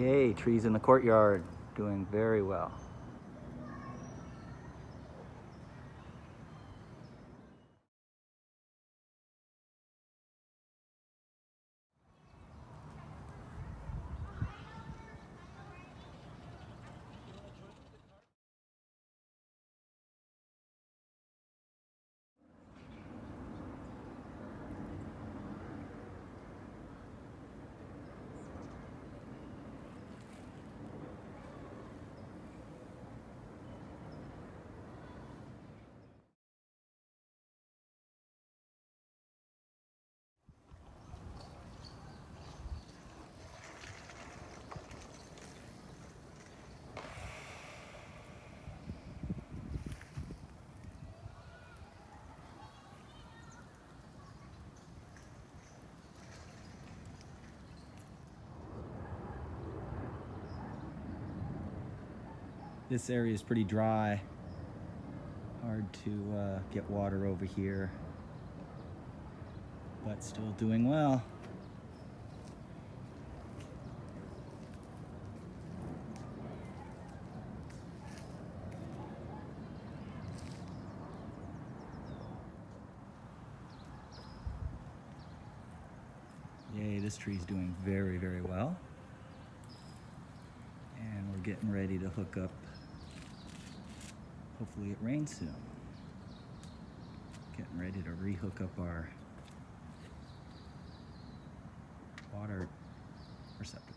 Yay, trees in the courtyard, doing very well. This area is pretty dry. Hard to get water over here, but still doing well. Yay, this tree's doing very, very well. And we're getting ready to hook up. Hopefully it rains soon. Getting ready to re-hook up our water receptacle.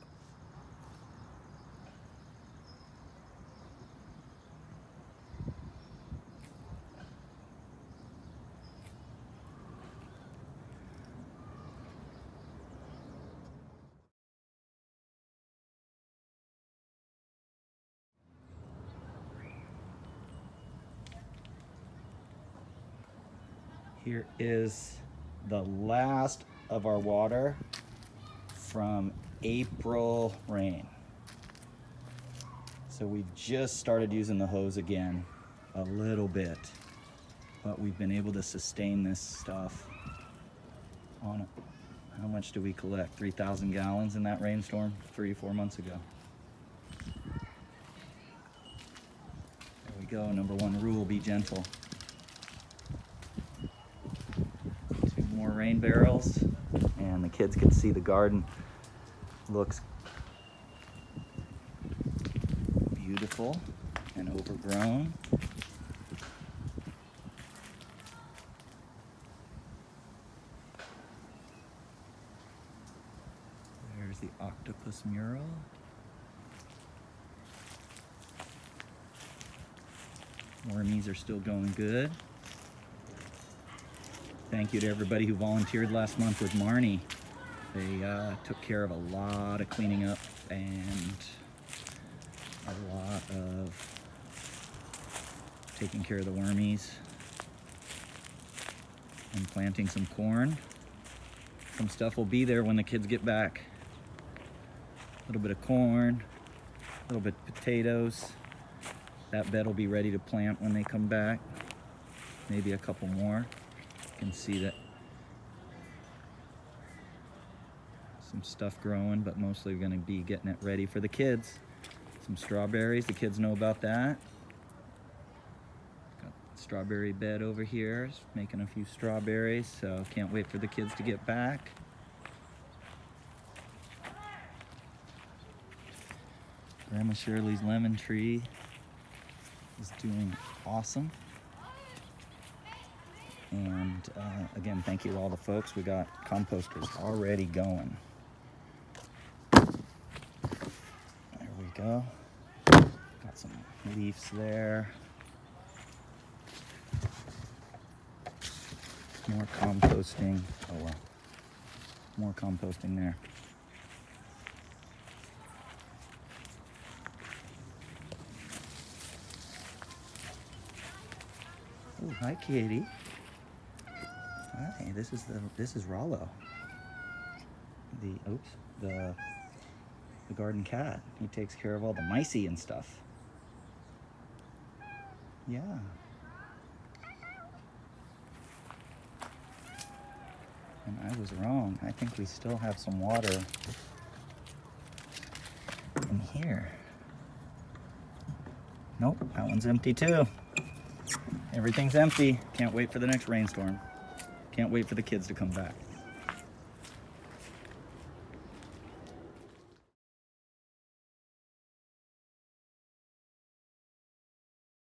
Here is the last of our water from April rain. So we've just started using the hose again a little bit, but we've been able to sustain this stuff on it. How much do we collect? 3,000 gallons in that rainstorm 3-4 months ago. There we go, number one rule, be gentle. More rain barrels, and the kids can see the garden looks beautiful and overgrown. There's the octopus mural. Wormies are still going good. Thank you to everybody who volunteered last month with Marnie. They took care of a lot of cleaning up and a lot of taking care of the wormies and planting some corn. Some stuff will be there when the kids get back. A little bit of corn, a little bit of potatoes. That bed will be ready to plant when they come back. Maybe a couple more. You can see that some stuff growing, but mostly we're going to be getting it ready for the kids. Some strawberries, the kids know about that. Got a strawberry bed over here, just making a few strawberries, so can't wait for the kids to get back. Grandma Shirley's lemon tree is doing awesome. And again, thank you to all the folks. We got composters already going. There we go. Got some leaves there. More composting. Oh well. More composting there. Oh, hi, Katie. Hi, this is Rollo. The garden cat. He takes care of all the micey and stuff. Yeah. And I was wrong. I think we still have some water here? Nope, that one's empty too. Everything's empty. Can't wait for the next rainstorm. Can't wait for the kids to come back.